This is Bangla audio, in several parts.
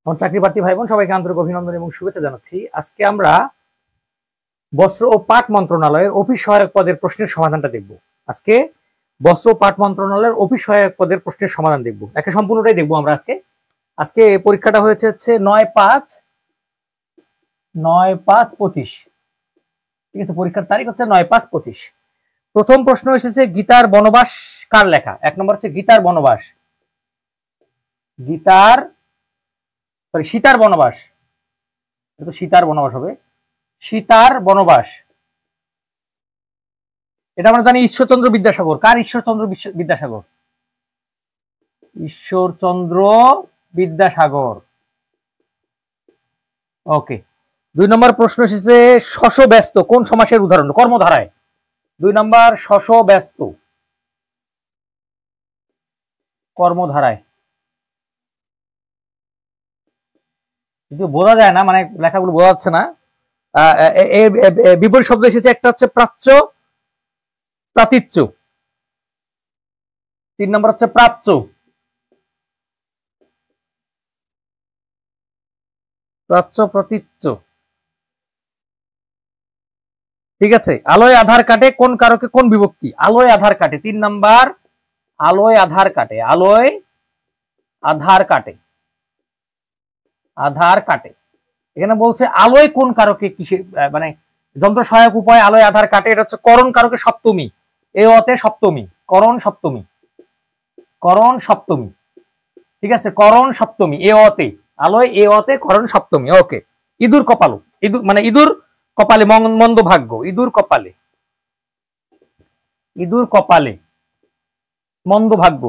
আমার চাকরি প্রার্থী ভাই বোন সবাইকে আন্তরিক অভিনন্দন এবং শুভেচ্ছা জানাচ্ছি। আজকে আমরা বস্ত্র ও পাট মন্ত্রণালয়ের অফিস সহায়ক পদের প্রশ্নের সমাধানটা দেখব। আজকে বস্ত্র ও পাট মন্ত্রণালয়ের অফিস সহায়ক পদের প্রশ্নের সমাধান দেখব, একে সম্পূর্ণটাই দেখবো আমরা আজকে। আজকে পরীক্ষাটা হয়েছে হচ্ছে 9/5/25। ঠিক আছে, পরীক্ষার তারিখ হচ্ছে 9/5/25। প্রথম প্রশ্ন এসেছে গীতার বনবাস কার লেখা? এক নম্বর হচ্ছে গীতার বনবাস, সীতার বনবাস, এটা তো সীতার বনবাস হবে, সীতার বনবাস। এটা আমরা জানি ঈশ্বরচন্দ্র বিদ্যাসাগর। কার? ঈশ্বরচন্দ্র বিদ্যাসাগর, ঈশ্বরচন্দ্র বিদ্যাসাগর। ওকে। 2 নম্বর প্রশ্ন এসেছে শশ ব্যস্ত কোন সমাসের উদাহরণ? কর্মধারায়। 2 নম্বর শশ ব্যস্ত কর্মধারায়। কিন্তু বোঝা যায় না, মানে লেখাগুলো বোঝা যাচ্ছে না। বিপরীত শব্দ এসেছে, একটা হচ্ছে প্রাচ্য, প্রাতিচ্য। 3 নম্বর হচ্ছে প্রাচ্য, প্রাচ্য প্রতীচ্য। ঠিক আছে। আলোয় আধার কাটে কোন কারকে কোন বিভক্তি? আলোয় আধার কাটে। 3 নাম্বার আলোয় আধার কাটে, আলোয় আধার কাটে, আধার কাটে। এখানে বলছে আলোয় কোন কারকে কিসে, মানে যন্ত্র সহায়ক উপায় আলোয় আধার কাটে। এটা হচ্ছে করণ কারকে সপ্তমী, এ অতে সপ্তমী, করণ সপ্তমী, করণ সপ্তমী। ঠিক আছে, করণ সপ্তমী, এ অতে, আলোয় এ অতে করণ সপ্তমী। ওকে। ইঁদুর কপালু, ইঁদুর মানে ইঁদুর কপালে মন্দ ভাগ্য, ইঁদুর কপালে, ইঁদুর কপালে মন্দ ভাগ্য।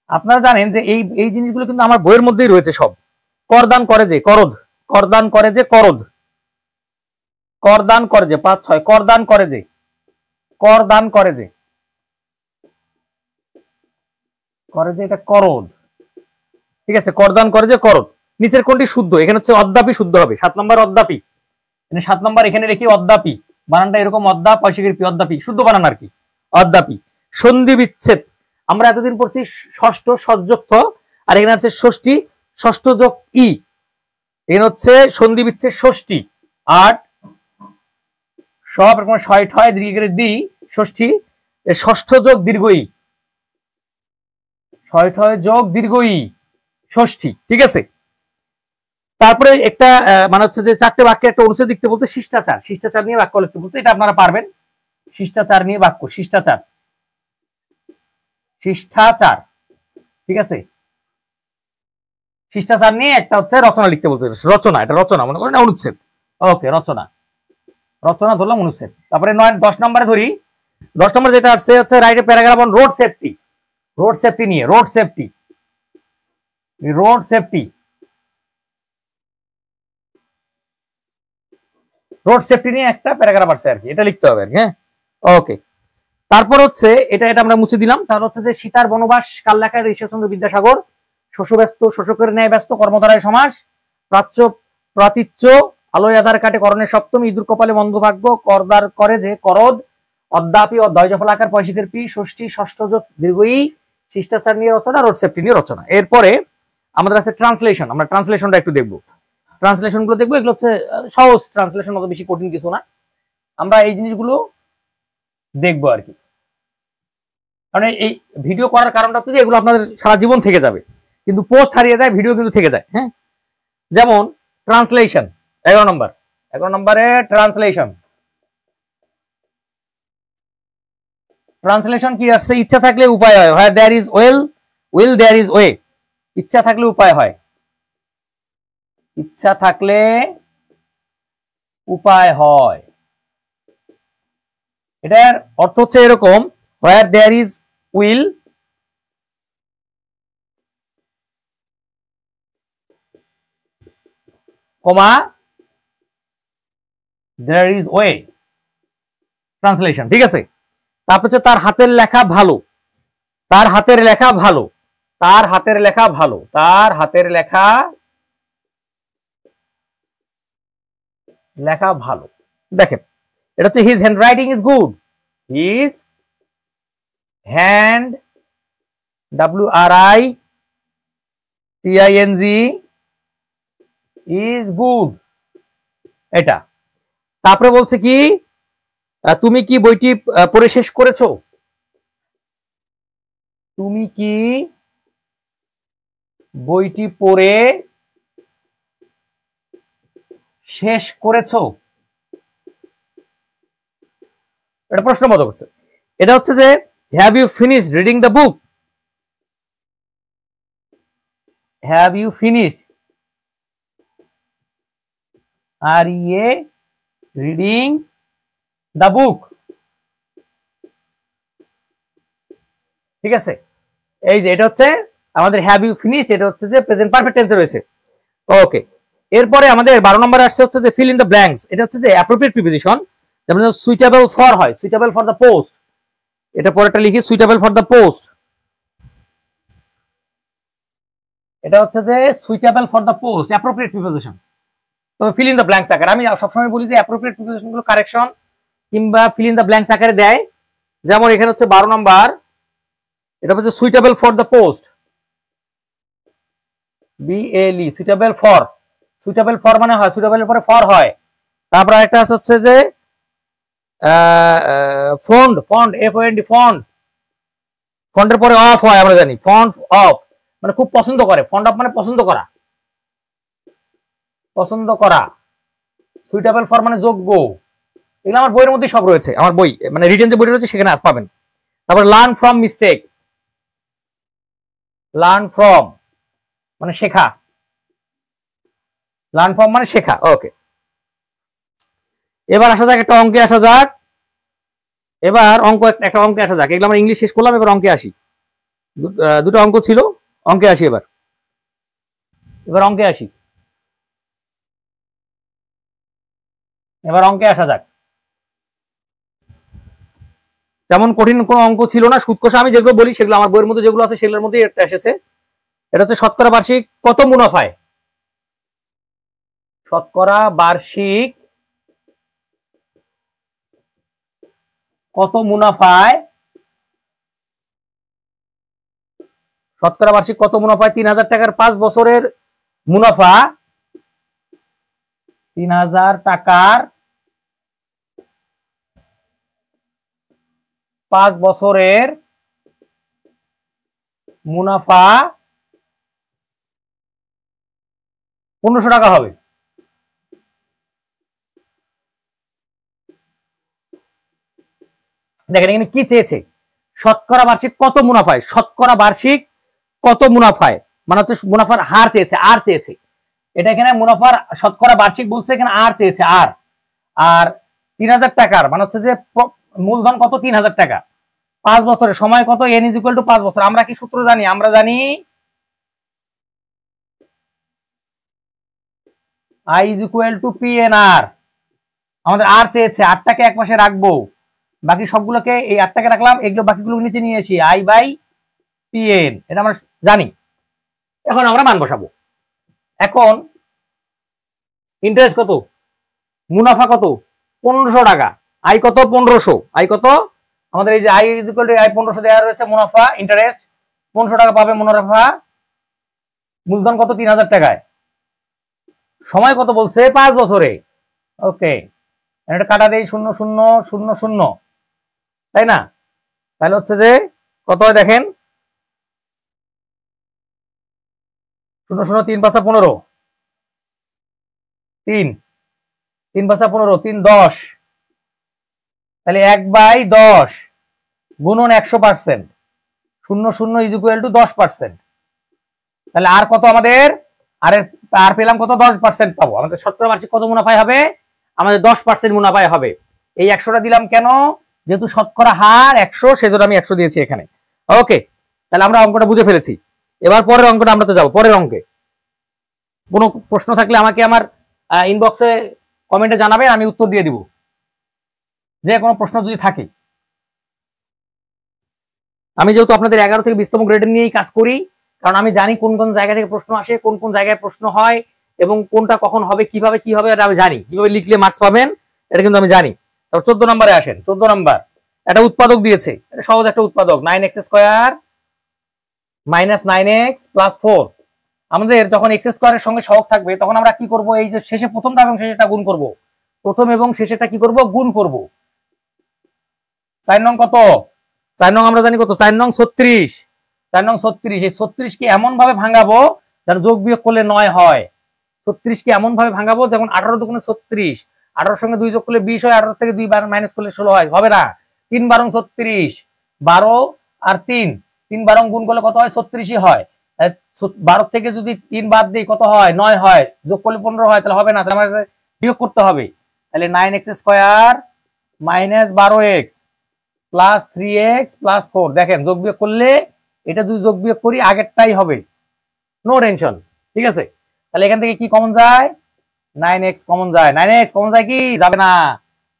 আপনারা জানেন যে এই জিনিসগুলো কিন্তু আমার বইয়ের মধ্যেই রয়েছে সব। করদান করে যে করদ, করদান করে যে করদ, করদান করে যে 5-6, করদান করে যে, করদান করে যে, করে যে এটা করদ। ঠিক আছে, করদান করে যে করদ। নিচের কোনটি শুদ্ধ? এখানে হচ্ছে অদ্যাপি শুদ্ধ হবে। 7 নম্বর অদ্যাপি, 7 নম্বর এখানে রেখি অদ্যাপি, বানানটা এরকম অদ্যা পয়সিকের পি, অদ্যাপি শুদ্ধ বানান আর কি, অদ্যাপি। সন্ধি বিচ্ছেদ আমরা এতদিন পড়ছি ষষ্ঠ সযুক্ত, আর এখানে আছে ষষ্ঠী, ষষ্ঠ যোগ ই, এখানে হচ্ছে সন্ধি বিচ্ছেদ ষষ্ঠী। 8 সব রকম 6 দীর্ঘের দি ষষ্ঠী, ষষ্ঠ যোগ দীর্ঘ ই, 6 যোগ দীর্ঘ ই, ষষ্ঠী। ঠিক আছে। তারপরে একটা মানে হচ্ছে যে 4টে বাক্যে একটা অনুচ্ছেদ লিখতে বলছে, শিষ্টাচার, শিষ্টাচার নিয়ে বাক্য লিখতে বলছে। এটা আপনারা পারবেন, শিষ্টাচার নিয়ে বাক্য, শিষ্টাচার, শিষ্টাচার। ঠিক আছে, শিষ্টাচার নিয়ে একটা হচ্ছে রচনা লিখতে বলছে, রচনা, এটা রচনা মনে করেন, অনুচ্ছেদ। ওকে, রচনা, রচনা ধরলাম, অনুচ্ছেদ। তারপরে 10 নম্বরে ধরি, 10 নম্বর যেটা আছে হচ্ছে write a paragraph on road safety, road safety নিয়ে, road safety, road safety, road safety নিয়ে একটা প্যারাগ্রাফ আছে আর কি, এটা লিখতে হবে আর কি। হ্যাঁ, ওকে। তারপর হচ্ছে এটা আমরা মুছে দিলাম। তার হচ্ছে যে সীতার বনবাস কার লেখা? ঈশ্বরচন্দ্র বিদ্যাসাগর। শোষব্যস্ত, শোষকের ন্যায় ব্যস্ত, কর্মধারায় সমাস। প্রাচ্য, প্রাতিচ্য, আলোয় আধার কাটে করণের সপ্তমী, ইঁদুর কপালে মন্দ ভাগ্য, করদার করে যে করদ, অদ্যাপি অধ্যয় জফলাকার পয়সিকের পি, ষষ্ঠী, ষষ্ঠ যোগ দীর্ঘ ই, শিষ্টাচার নিয়ে রচনা, রোড সেফটি নিয়ে রচনা। এরপরে আমাদের আছে ট্রান্সলেশন। আমরা ট্রান্সলেশনটা একটু দেখবো, ট্রান্সলেশন গুলো দেখবো। এগুলো হচ্ছে সহজ ট্রান্সলেশন, অত বেশি কঠিন কিছু না। আমরা এই জিনিসগুলো দেখবো আর কি। কারণ এই ভিডিও করার কারণটা হচ্ছে যে এগুলো আপনাদের সারা জীবন থেকে যাবে, কিন্তু পোস্ট হারিয়ে যায়, ভিডিও কিন্তু থেকে যায়। হ্যাঁ, যেমন ট্রান্সলেশন 11 নম্বর, 11 নম্বরে ট্রান্সলেশন। ট্রান্সলেশন কি আসছে? ইচ্ছা থাকলে উপায় হয়, হয় there is well, will there is way. ইচ্ছা থাকলে উপায় হয়, ইচ্ছা থাকলে উপায় হয়। এটার অর্থ হচ্ছে এরকম, where there is will, comma there is way। Translation. ঠিক আছে। তারপর হচ্ছে তার হাতের লেখা ভালো, তার হাতের লেখা ভালো, তার হাতের লেখা ভালো, তার হাতের লেখা, লেখা ভালো। দেখেন, এটা হচ্ছে his handwriting is good, his hand, WRI T I N G is good, এটা। তারপরে বলছে কি তুমি কি বইটি পড়ে শেষ করেছো? তুমি কি বইটি পড়ে শেষ করেছো? এটা প্রশ্নবোধক হচ্ছে। এটা হচ্ছে যে have you finished reading the book, have you finished আর ইয়ে রিডিং দ্য বুক, ঠিক আছে। এই যে এটা হচ্ছে আমাদের হ্যাভ ইউ ফিনিশড, এটা হচ্ছে যে প্রেজেন্ট পারফেক্ট টেন্সে রয়েছে। ওকে, এরপরে আমাদের 12 নম্বরে আসছে হচ্ছে যে ফিল ইন দ্য ব্ল্যাঙ্কস, এটা হচ্ছে যে অ্যাপ্রোপ্রিয়েট প্রিপোজিশন, যেমন সুইটেবল ফর হয়, সুইটেবল ফর দ্য পোস্ট, এটা পরেরটা লিখি সুইটেবল ফর দ্য পোস্ট, এটা হচ্ছে যে suitable for the post appropriate preposition. তবে ফিল ইন দ্য ব্ল্যাঙ্কস আকারে, আমি সবসময় বলি যে অ্যাপ্রোপ্রিয়েট প্রিপোজিশন গুলো কারেকশন কিংবা ফিল ইন দ্য ব্ল্যাঙ্কস আকারে দেয়। যেমন এখানে হচ্ছে 12 নম্বর, এটা হচ্ছে suitable for the post, BLE, suitable for, suitable for মানে হয় সুইটেবল এর পরে ফর হয়। তারপর একটা হচ্ছে যে ফন্ড, ফন্ড এফওএনডি, ফন্ড, ফন্ডের পরে অফ হয়, আমরা জানি ফন্ড অফ মানে খুব পছন্দ করে, ফন্ড অফ মানে পছন্দ করা, পছন্দ করা। সুইটেবল ফর মানে যোগ্য। এগুলো আমার বইয়ের মধ্যে সব রয়েছে, আমার বই মানে রিটেন যে বই রয়েছে সেখানে পাবেন। তারপর learn from mistake, learn from মানে শেখা, লার্ন ফ্রম মানে শেখা। ওকে, এবার আসা যাক একটা অঙ্কে আসা যাক, এবার একটা অঙ্কে আসা যাক। এগুলো আমরা ইংলিশ শেষ করলাম, এবার অঙ্কে আসি। দুটো অঙ্ক ছিল, অঙ্কে আসি। এবার অঙ্কে আসি, এবার অঙ্কে আসা যাক। তেমন কঠিন কোন অঙ্ক ছিল না, সুদ কষা আমি যেগুলো বলি সেগুলো আমার বইয়ের মধ্যে যেগুলো আছে সেগুলোর মধ্যেই একটা এসেছে। এটা হচ্ছে শতকরা বার্ষিক কত মুনাফায়, শতকরা বার্ষিক কত মুনাফায়, শতকরা বার্ষিক কত মুনাফায় 3000 টাকার 5 বছরের মুনাফা, 3000 টাকার 5 বছরের মুনাফা 1500 টাকা হবে। দেখেন এখানে কি চেয়েছে, শতকরা বার্ষিক কত মুনাফায়, শতকরা বার্ষিক কত মুনাফায় মানে হচ্ছে মুনাফার হার চেয়েছে, আর চেয়েছে। এটা এখানে মুনাফার শতকরা বার্ষিক বলছে, এখানে আর চেয়েছে, আর আর 3000 টাকার মানে হচ্ছে যে মূলধন কত, 3000 টাকা, 5 বছরের সময় কত, n = 5 বছর। আমরা কি সূত্র জানি, আমরা জানি I = PNR। আমাদের আর চেয়েছে, আরটাকে এক পাশে রাখবো, বাকি সবগুলোকে এই আরটাকে রাখলাম, এগুলো বাকিগুলো নিচে নিয়ে আসি, I/PN, এটা আমরা জানি। এখন আমরা মান বসাবো। এখন ইন্টারেস্ট কত, মুনাফা কত, 1500 টাকা, আই কত, 1500, আই কত আমাদের, এই যে I = I 1500 দেওয়া রয়েছে, মুনাফা ইন্টারেস্ট 1500 টাকা পাবে মুনাফা, মূলধন কত, 3000 টাকায়, সময় কত বলছে, 5 বছরে। ওকে, এটা কাটা দেই, 0 0 0 0, তাই না? তাহলে হচ্ছে যে কত হয় দেখেন, 0 0 3 5 15, 3 3 5 15, 3 10, তাহলে 1/10 গুণন 100%, 0 0 = 10%। তাহলে আর কত আমাদের, আর পেলাম কত, 10% পাবো। আমাদের শতকরা বার্ষিক কত মুনাফায় হবে, আমাদের 10% মুনাফায় হবে। এই 100টা দিলাম কেন, যেহেতু শতকরা হার 100, সেজন্য আমি 100 দিয়েছি এখানে। ওকে, তাহলে আমরা অঙ্কটা বুঝে ফেলেছি। এবার পরের অঙ্কটা আমরা তো যাবো। পরের অঙ্কে কোনো প্রশ্ন থাকলে আমাকে আমার ইনবক্সে কমেন্টে জানাবেন, আমি উত্তর দিয়ে দিব, যে কোনো প্রশ্ন যদি থাকে। আমি যেহেতু আপনাদের 11 থেকে 20তম গ্রেডের নিয়েই কাজ করি, কারণ আমি জানি কোন কোন জায়গা থেকে প্রশ্ন আসে, কোন কোন জায়গায় প্রশ্ন হয়, এবং কোনটা কখন হবে, কিভাবে কি হবে, এটা আমি জানি, কিভাবে লিখলে মার্কস পাবেন এটা কিন্তু আমি জানি। তারপর 14 নম্বরে আসেন। 14 নম্বর একটা উৎপাদক দিয়েছে, এটা সহজ একটা উৎপাদক, 9x² - 9x + 4 আমাদের যখন এক্স স্কোয়ারের সঙ্গে সহগ থাকবে তখন আমরা কি করব, এই যে শেষে প্রথমটা এবং শেষেরটা গুণ করব, প্রথম এবং শেষেরটা কি করব, গুণ করব। 4 নং কত, 4 নং আমরা জানি কত, 4 নং 36, 4 নং 36। এই 36 কে এমন ভাবে ভাঙাবো যেন যোগ বিয়োগ করলে 9 হয়। 36 কে এমন ভাবে ভাঙাবো যেমন 18 দুগুণে 36, 18 সঙ্গে 2 যোগ করলে 20 হয়, 18 থেকে 2 বার মাইনাস করলে 16 হয়, হবে না। 3 বারং 36, 12 আর 3, 3 বারং গুণ করলে কত হয়, 36ই হয়। 12 থেকে যদি 3 বাদ দিই কত হয়, 9 হয়, যোগ করলে 15 হয়, তাহলে হবে না, তাহলে আমাদের বিয়োগ করতে হবে। তাহলে 9x square minus 12x plus 3x plus 4, দেখেন যোগ বিয়োগ করলে এটা যদি যোগ বিয়োগ করি আগেরটাই হবে, নো টেনশন, ঠিক আছে। তাহলে এখান থেকে কি কমন যায়, 9x কমন যায়, 9x কমন যায় কি যাবে না,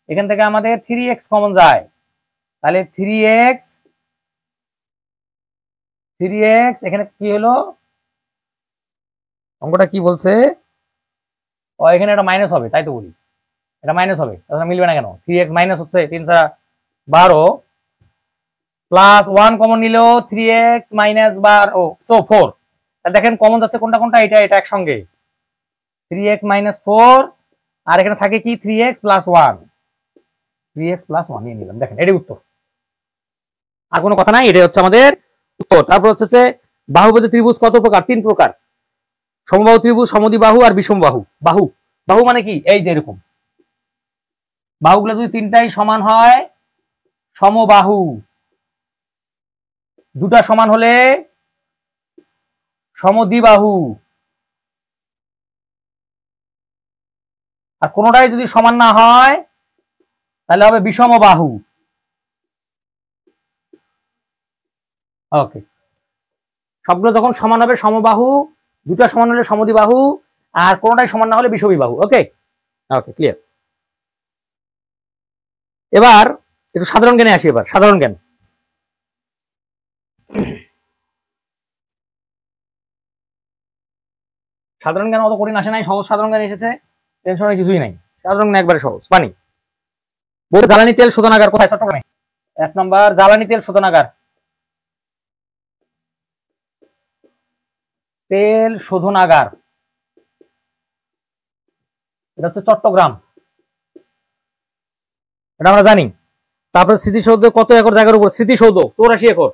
এখান থেকে আমাদের 3x কমন যায়। তাহলে 3x এখানে কি হলো, অঙ্কটা কি বলছে, ও এখানে একটা মাইনাস হবে, তাই তো বলি এটা মাইনাস হবে, তাহলে মিলবে না কেন, 3x মাইনাস হচ্ছে 3 × 12 প্লাস 1 কমন নিল 3x মাইনাস 12 সো 4। দেখেন কমন যাচ্ছে কোনটা কোনটা, এটা এটা একসঙ্গে 3x মাইনাস 4, আর এখানে থাকে কি 3x প্লাস 1, 3x প্লাস 1 নিয়ে নিলাম, দেখেন এটাই উত্তর, আর কোনো কথা নাই, এটাই হচ্ছে আমাদের উত্তর। তারপর হচ্ছে বাহুপদী ত্রিভুজ কত প্রকার, 3 প্রকার, সমবাহু ত্রিভুজ, সমদ্বিবাহু আর বিষমবাহু। বাহু, বাহু মানে কি, এই যে এরকম বাহুগুলো যদি তিনটাই সমান হয় সমবাহু, দুটা সমান হলে সমদ্বিবাহু, আর কোনোটাই যদি সমান না হয় তাহলে হবে বিষমবাহু। ওকে, সবগুলো যখন সমান হবে সমবাহু, দুটা সমান হলে সমদ্বিবাহু, আর কোনোটাই সমান না হলে বিষমবাহু। ওকে ওকে, ক্লিয়ার। এবার একটু সাধারণ জ্ঞানে আসি, এবার সাধারণ জ্ঞান। সাধারণ জ্ঞান অত কঠিন আসে নাই, সহজ সাধারণ জ্ঞান এসেছে, টেনশনের কিছুই নাই, সাধারণ জ্ঞান একবারে সহজ। পানি, জ্বালানি তেল শোধনাগার কোথায়, চট্টগ্রামে। 1 নম্বর জ্বালানি তেল শোধনাগার, তেল শোধনাগার এটা হচ্ছে চট্টগ্রাম, এটা আমরা জানি। তারপরে স্মৃতিসৌধ কত একর জায়গার উপর, স্মৃতিসৌধ 84 একর,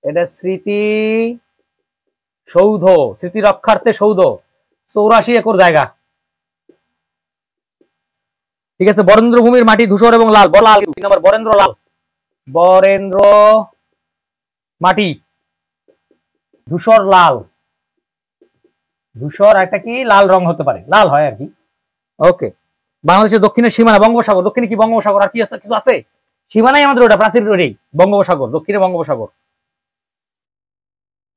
এটা স্মৃতি সৌধ, স্মৃতি রক্ষার্থে সৌধ, 84 একর জায়গা, ঠিক আছে। বরেন্দ্র ভূমির মাটি ধূসর এবং লাল, লাল 3 নম্বর বরেন্দ্র লাল, বরেন্দ্র মাটি ধূসর লাল, ধূসর একটা কি লাল রং হতে পারে, লাল হয় আর কি। ওকে, বাংলাদেশের দক্ষিণের সীমানা বঙ্গোপসাগর, দক্ষিণে কি বঙ্গোপসাগর, আর কি আছে, কিছু আছে, সীমানাই আমাদের ওটা প্রাচীর, ওটাই বঙ্গোপসাগর, দক্ষিণে বঙ্গোপসাগর,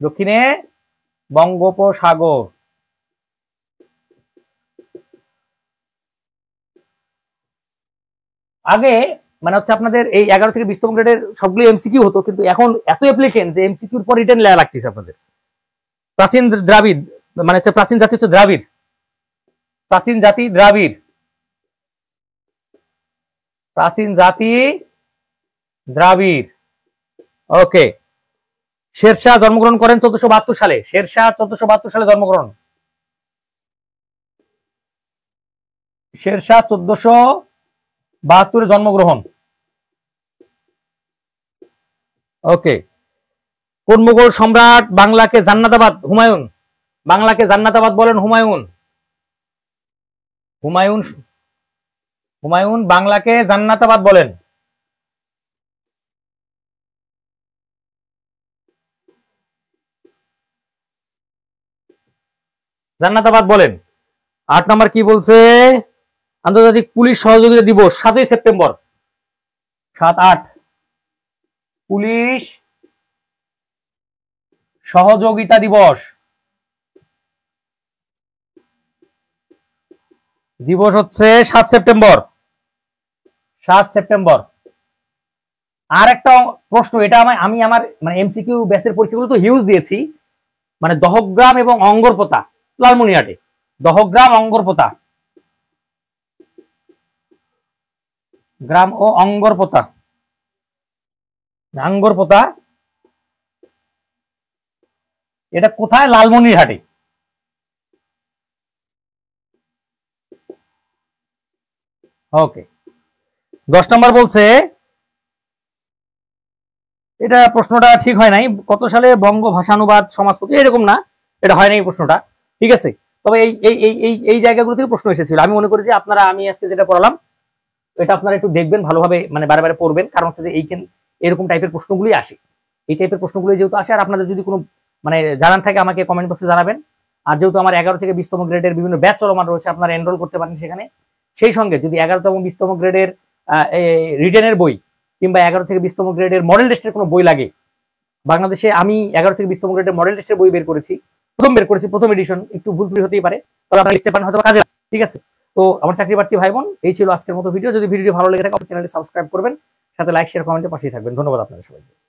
দক্ষিণে বঙ্গোপসাগর। আগে মানে হচ্ছে আপনাদের এই 11 থেকে 20তম গ্রেডের সবগুলো এমসিকিউ হতো, কিন্তু এখন এত অ্যাপ্লিকেশন যে এমসিকিউর পর রিটেন লেয়া লাগতেছে আপনাদের। প্রাচীন দ্রাবিড় মানে হচ্ছে প্রাচীন জাতি হচ্ছে দ্রাবিড়, প্রাচীন জাতি দ্রাবিড়, প্রাচীন জাতি দ্রাবিড়। ওকে, শেরশাহ জন্মগ্রহণ করেন 1472 সালে, শেরশাহ 1472 সালে জন্মগ্রহণ, শেরশাহ 1472 জন্মগ্রহণ। ওকে, কোন মুঘল সম্রাট বাংলাকে জান্নাতাবাদ, হুমায়ুন, বাংলাকে জান্নাতাবাদ বলেন হুমায়ুন, হুমায়ুন, হুমায়ুন বাংলাকে জান্নাতাবাদ বলেন। জান্নাতাবাদ বলেন। 8 নম্বর কি বলছে, আন্তর্জাতিক পুলিশ সহযোগিতা দিবস 7ই সেপ্টেম্বর, 7-8 পুলিশ সহযোগিতা দিবস, দিবস হচ্ছে 7 সেপ্টেম্বর, 7 সেপ্টেম্বর। আর একটা প্রশ্ন, এটা আমি আমার মানে এমসিকিউ বেসের পরীক্ষাগুলো তো হিউজ দিয়েছি, মানে দহগ্রাম এবং অঙ্গরপোতা লালমনিরহাটে, দহগ্রাম অঙ্গরপোতা, গ্রাম ও অঙ্গরপোতা, আঙ্গরপোতা এটা কোথায়? লালমনিরহাটে। ওকে, 10 নম্বর বলছে, এটা প্রশ্নটা ঠিক হয় নাই, কত সালে বঙ্গ ভাষানুবাদ সমাজপত্র, এরকম না, এটা হয় নাই প্রশ্নটা, ঠিক আছে। তবে এই এই এই এই এই জায়গাগুলো থেকে প্রশ্ন এসেছিল। আমি মনে করি যে আপনারা, আমি আজকে যেটা পড়ালাম এটা আপনারা একটু দেখবেন ভালোভাবে, মানে বারে বারে পড়বেন, কারণ হচ্ছে যে এরকম টাইপের প্রশ্নগুলোই আসে, এই টাইপের প্রশ্নগুলো যেহেতু আসে। আর আপনাদের যদি কোনো মানে জানার থাকে আমাকে কমেন্ট বক্সে জানাবেন। আর যেহেতু আমার 11 থেকে 20তম গ্রেডের বিভিন্ন ব্যাচ চলমান রয়েছে, আপনারা এনরোল করতে পারেন সেখানে। সেই সঙ্গে যদি 11তম 20তম গ্রেডের রিটেনের বই কিংবা 11 থেকে 20তম গ্রেডের মডেল টেস্টের কোনো বই লাগে, বাংলাদেশে আমি 11 থেকে 20তম গ্রেডের মডেল টেস্টের বই বের করেছি, প্রথম এডিশন, একটু ভুল ত্রুটি হতেই পারে, তবে আপনারা লিখতে পারেন হয়তো কাজে, ঠিক আছে। তো আমার চাকরি প্রার্থী ভাই বোন, এই ছিল আজকের মতো ভিডিও। যদি ভিডিওটি ভালো লেগে থাকে অবশ্যই চ্যানেলটি সাবস্ক্রাইব করবেন, সাথে লাইক শেয়ার কমেন্টে পাশেই থাকবেন। ধন্যবাদ আপনাদের সবাইকে।